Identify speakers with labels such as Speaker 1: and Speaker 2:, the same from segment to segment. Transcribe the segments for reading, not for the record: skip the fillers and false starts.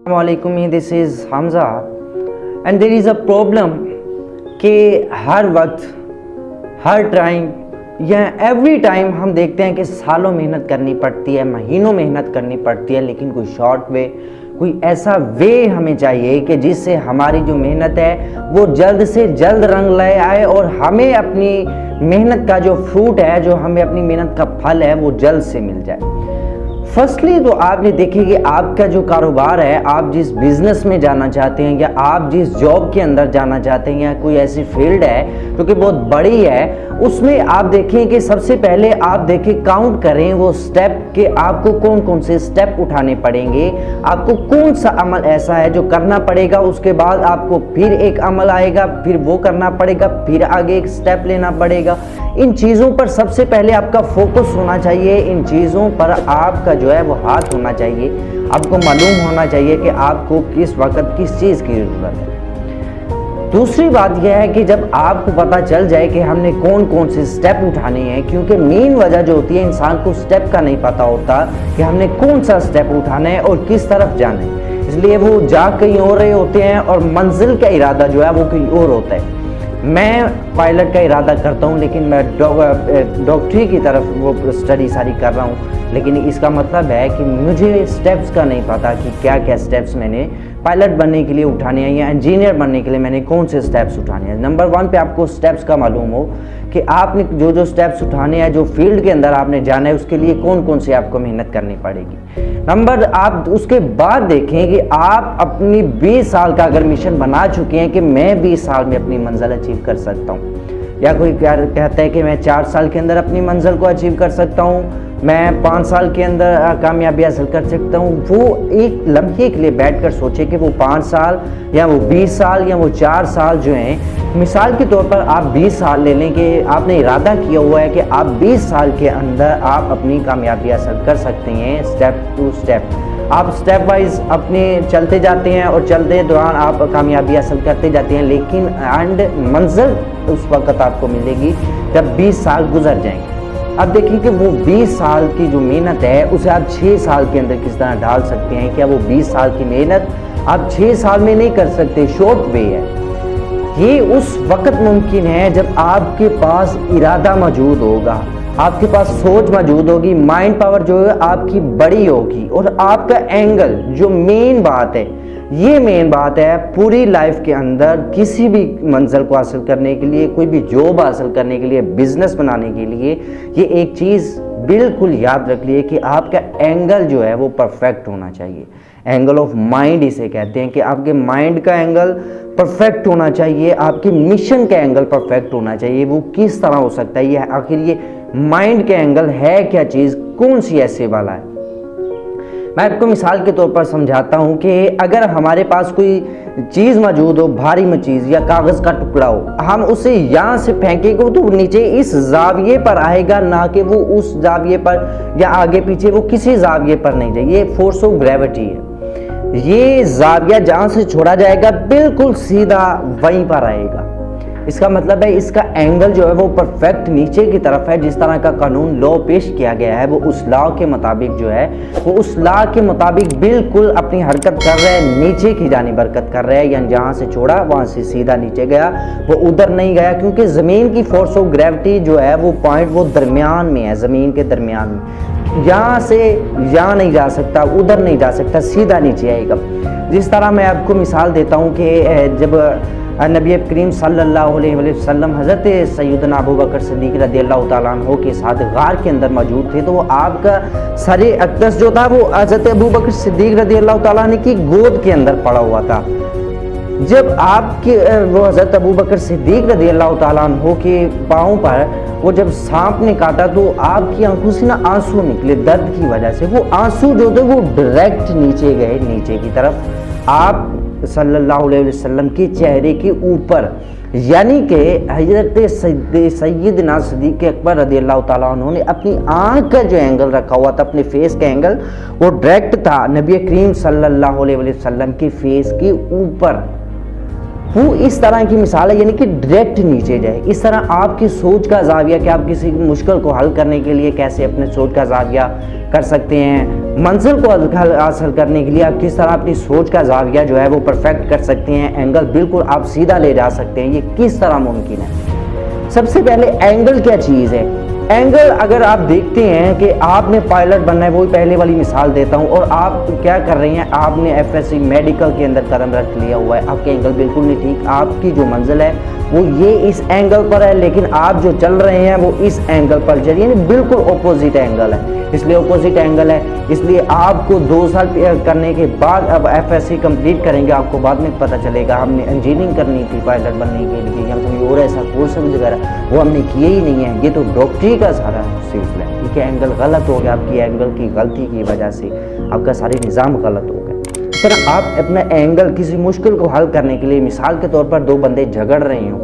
Speaker 1: वालेकुम, this is Hamza and there is a problem कि हर वक्त हर टाइम या एवरी टाइम हम देखते हैं कि सालों मेहनत करनी पड़ती है, महीनों मेहनत करनी पड़ती है, लेकिन कोई शॉर्ट वे, कोई ऐसा वे हमें चाहिए कि जिससे हमारी जो मेहनत है वो जल्द से जल्द रंग ले आए और हमें अपनी मेहनत का जो फ्रूट है, जो हमें अपनी मेहनत का फल है, वो जल्द से मिल जाए। फर्स्टली तो आपने देखिए कि आपका जो कारोबार है, आप जिस बिजनेस में जाना चाहते हैं या आप जिस जॉब के अंदर जाना चाहते हैं या कोई ऐसी फील्ड है जो कि बहुत बड़ी है, उसमें आप देखें कि सबसे पहले आप देखें, काउंट करें वो स्टेप कि आपको कौन कौन से स्टेप उठाने पड़ेंगे, आपको कौन सा अमल ऐसा है जो करना पड़ेगा, उसके बाद आपको फिर एक अमल आएगा, फिर वो करना पड़ेगा, फिर आगे एक स्टेप लेना पड़ेगा। इन चीज़ों पर सबसे पहले आपका फोकस होना चाहिए, इन चीज़ों पर आपका जो है वो हाथ होना चाहिए, आपको मालूम होना चाहिए कि आपको किस वक्त किस चीज़ की ज़रूरत है। दूसरी बात यह है कि जब आपको पता चल जाए कि हमने कौन कौन से स्टेप उठाने हैं, क्योंकि मेन वजह जो होती है, इंसान को स्टेप का नहीं पता होता कि हमने कौन सा स्टेप उठाना है और किस तरफ जाना है, इसलिए वो जा कहीं और रहे होते हैं और मंजिल का इरादा जो है वो कहीं और होता है। मैं पायलट का इरादा करता हूँ, लेकिन मैं डॉक्टरी की तरफ वो स्टडी सारी कर रहा हूँ, लेकिन इसका मतलब है कि मुझे स्टेप्स का नहीं पता कि क्या क्या स्टेप्स मैंने पायलट बनने के लिए उठाने हैं या इंजीनियर बनने के लिए मैंने कौन से स्टेप्स उठाने हैं। नंबर 1 पे आपको स्टेप्स का मालूम हो कि आपने जो जो स्टेप्स उठाने हैं, जो फील्ड के अंदर आपने जाना है, उसके लिए कौन कौन सी आपको मेहनत करनी पड़ेगी। आप उसके बाद देखें कि आप अपनी 20 साल का अगर मिशन बना चुके हैं कि मैं 20 साल में अपनी मंजिल अचीव कर सकता हूँ, या कोई कहता है कि मैं 4 साल के अंदर अपनी मंजिल को अचीव कर सकता हूँ, मैं 5 साल के अंदर कामयाबी हासिल कर सकता हूँ, वो एक लम्हे के लिए बैठकर सोचे कि वो 5 साल या वो 20 साल या वो 4 साल जो हैं, मिसाल के तौर पर आप 20 साल ले लें कि आपने इरादा किया हुआ है कि आप 20 साल के अंदर आप अपनी कामयाबी हासिल कर सकते हैं। स्टेप टू स्टेप आप स्टेप वाइज अपने चलते जाते हैं और चलते दौरान आप कामयाबी हासिल करते जाते हैं, लेकिन मंजिल उस वक्त आपको मिलेगी जब 20 साल गुजर जाएंगे। अब देखिए कि वो 20 साल की जो मेहनत है उसे आप 6 साल के अंदर किस तरह डाल सकते हैं। क्या वो 20 साल की मेहनत आप 6 साल में नहीं कर सकते? शॉर्ट वे है ये, उस वक्त मुमकिन है जब आपके पास इरादा मौजूद होगा, आपके पास सोच मौजूद होगी, माइंड पावर जो है आपकी बड़ी होगी, और आपका एंगल जो मेन बात है, ये मेन बात है पूरी लाइफ के अंदर किसी भी मंजिल को हासिल करने के लिए, कोई भी जॉब हासिल करने के लिए, बिजनेस बनाने के लिए, ये एक चीज़ बिल्कुल याद रख लिए कि आपका एंगल जो है वो परफेक्ट होना चाहिए। एंगल ऑफ माइंड इसे कहते हैं कि आपके माइंड का एंगल परफेक्ट होना चाहिए, आपके मिशन का एंगल परफेक्ट होना चाहिए। वो किस तरह हो सकता है, ये आखिर ये माइंड का एंगल है क्या चीज़, कौन सी ऐसे वाला है। मैं आपको मिसाल के तौर पर समझाता हूँ कि अगर हमारे पास कोई चीज़ मौजूद हो, भारी में चीज़ या कागज़ का टुकड़ा हो, हम उसे यहाँ से फेंकेंगे तो नीचे इस जाविये पर आएगा, ना कि वो उस जाविये पर या आगे पीछे वो किसी जाविये पर नहीं जाएगी। ये फोर्स ऑफ ग्रेविटी है, ये जाविया जहाँ से छोड़ा जाएगा बिल्कुल सीधा वहीं पर आएगा। इसका मतलब है इसका एंगल जो है वो परफेक्ट नीचे की तरफ है। जिस तरह का कानून लॉ पेश किया गया है वो उस लॉ के मुताबिक जो है वो उस लॉ के मुताबिक बिल्कुल अपनी हरकत कर रहा है, नीचे की जानिब हरकत कर रहा है, यानी जहाँ से छोड़ा वहाँ से सीधा नीचे गया, वो उधर नहीं गया, क्योंकि ज़मीन की फोर्स ऑफ ग्रेविटी जो है वो पॉइंट वो दरमियान में है, ज़मीन के दरमियान में, यहाँ से यहाँ नहीं जा सकता, उधर नहीं जा सकता, सीधा नीचे आएगा। जिस तरह मैं आपको मिसाल देता हूँ कि जब नबी करीम सल्लल्लाहु अलैहि वसल्लम हज़रत सैयदना अबू बकर सिद्दीक़ रज़ियल्लाहु ताला अन्हु के साथ गार के अंदर मौजूद थे, तो वो आपका सरे अक़दस जो था वो हज़रत अबू बकर सिद्दीक़ रज़ियल्लाहु ताला अन्हु की गोद के अंदर पड़ा हुआ था। जब आपके वो हज़रत अबू बकर सिद्दीक़ रज़ियल्लाहु ताला अन्हु के पाँव पर वो जब सांप ने काटा तो आपकी आंखों से ना आंसू निकले दर्द की वजह से। वो आंसू जो थे वो डायरेक्ट नीचे गए, नीचे की तरफ, आप सल्लल्लाहु अलैहि वसल्लम के चेहरे के ऊपर, यानी कि हज़रत सैयदना सिद्दीक़ अकबर रज़ियल्लाहु ताला अन्हु ने अपनी आँख का जो एंगल रखा हुआ था, अपने फेस का एंगल, वो डायरेक्ट था नबी करीम सल्लल्लाहु अलैहि वसल्लम के फेस के ऊपर। वो इस तरह की मिसाल है, यानी कि डायरेक्ट नीचे जाए। इस तरह आपकी सोच का जाविया कि आप किसी मुश्किल को हल करने के लिए कैसे अपने सोच का जाविया कर सकते हैं, मंजिल को हासिल करने के लिए आप किस तरह अपनी सोच का जाविया जो है वो परफेक्ट कर सकते हैं, एंगल बिल्कुल आप सीधा ले जा सकते हैं, ये किस तरह मुमकिन है। सबसे पहले एंगल क्या चीज़ है। एंगल अगर आप देखते हैं कि आपने पायलट बनना है, वही पहले वाली मिसाल देता हूं, और आप क्या कर रहे हैं, आपने एफएससी मेडिकल के अंदर कदम रख लिया हुआ है, आपके एंगल बिल्कुल नहीं ठीक, आपकी जो मंजिल है वो ये इस एंगल पर है, लेकिन आप जो चल रहे हैं वो इस एंगल पर चलिए, यानी बिल्कुल ऑपोजिट एंगल है। इसलिए ऑपोजिट एंगल है, इसलिए आपको 2 साल करने के बाद अब एफएससी कंप्लीट करेंगे, आपको बाद में पता चलेगा हमने इंजीनियरिंग करनी थी पायलट बनने के लिए या कोई और ऐसा कोर्स वगैरह वो हमने किए ही नहीं है, ये तो डॉक्टरी का सारा सिलसिला है। ठीक है, एंगल गलत हो गया, आपकी एंगल की गलती की वजह से आपका सारे निज़ाम गलत हो गया। इस तरह आप अपना एंगल किसी मुश्किल को हल करने के लिए, मिसाल के तौर पर 2 बंदे झगड़ रहे हों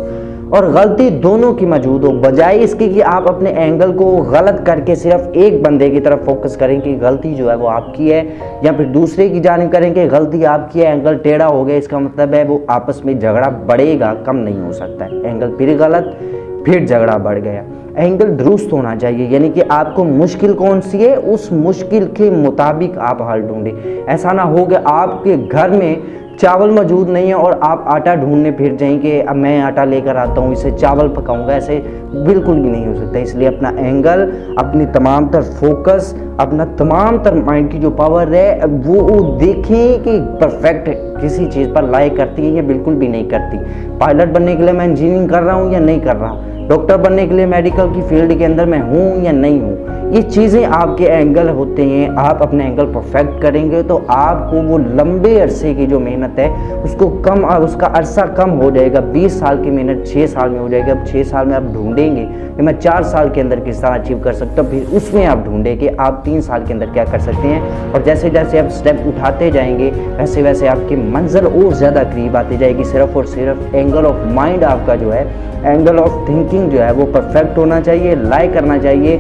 Speaker 1: और गलती दोनों की मौजूद हो, बजाय इसकी कि आप अपने एंगल को गलत करके सिर्फ एक बंदे की तरफ फोकस करें कि गलती जो है वो आपकी है, या फिर दूसरे की जानिब करें कि गलती आपकी है, एंगल टेढ़ा हो गया, इसका मतलब है वो आपस में झगड़ा बढ़ेगा, कम नहीं हो सकता है। एंगल फिर गलत, फिर झगड़ा बढ़ गया। एंगल दुरुस्त होना चाहिए, यानी कि आपको मुश्किल कौन सी है उस मुश्किल के मुताबिक आप हल ढूंढें। ऐसा ना हो कि आपके घर में चावल मौजूद नहीं है और आप आटा ढूंढने फिर जाएंगे, अब मैं आटा लेकर आता हूँ, इससे चावल पकाऊंगा, ऐसे बिल्कुल भी नहीं हो सकता। इसलिए अपना एंगल, अपनी तमाम तर फोकस, अपना तमाम तर माइंड की जो पावर है वो देखें कि परफेक्ट किसी चीज़ पर लाइक करती है या बिल्कुल भी नहीं करती। पायलट बनने के लिए मैं इंजीनियरिंग कर रहा हूँ या नहीं कर रहा हूँ, डॉक्टर बनने के लिए मेडिकल की फील्ड के अंदर मैं हूँ या नहीं हूँ, ये चीज़ें आपके एंगल होते हैं। आप अपने एंगल परफेक्ट करेंगे तो आपको वो लंबे अरसे की जो मेहनत है उसको कम, उसका अरसा कम हो जाएगा। 20 साल की मेहनत 6 साल में हो जाएगी। अब 6 साल में आप ढूंढेंगे कि मैं 4 साल के अंदर किस तरह अचीव कर सकता हूँ, फिर उसमें आप ढूंढें कि आप 3 साल के अंदर क्या कर सकते हैं, और जैसे जैसे आप स्टेप उठाते जाएंगे वैसे वैसे आपकी मंजिल और ज़्यादा करीब आती जाएगी। सिर्फ और सिर्फ एंगल ऑफ माइंड आपका जो है, एंगल ऑफ थिंकिंग जो है वो परफेक्ट होना चाहिए, लाई करना चाहिए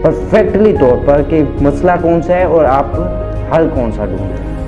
Speaker 1: परफेक्टली तौर पर कि मसला कौन सा है और आप हल कौन सा ढूंढ रहे हैं।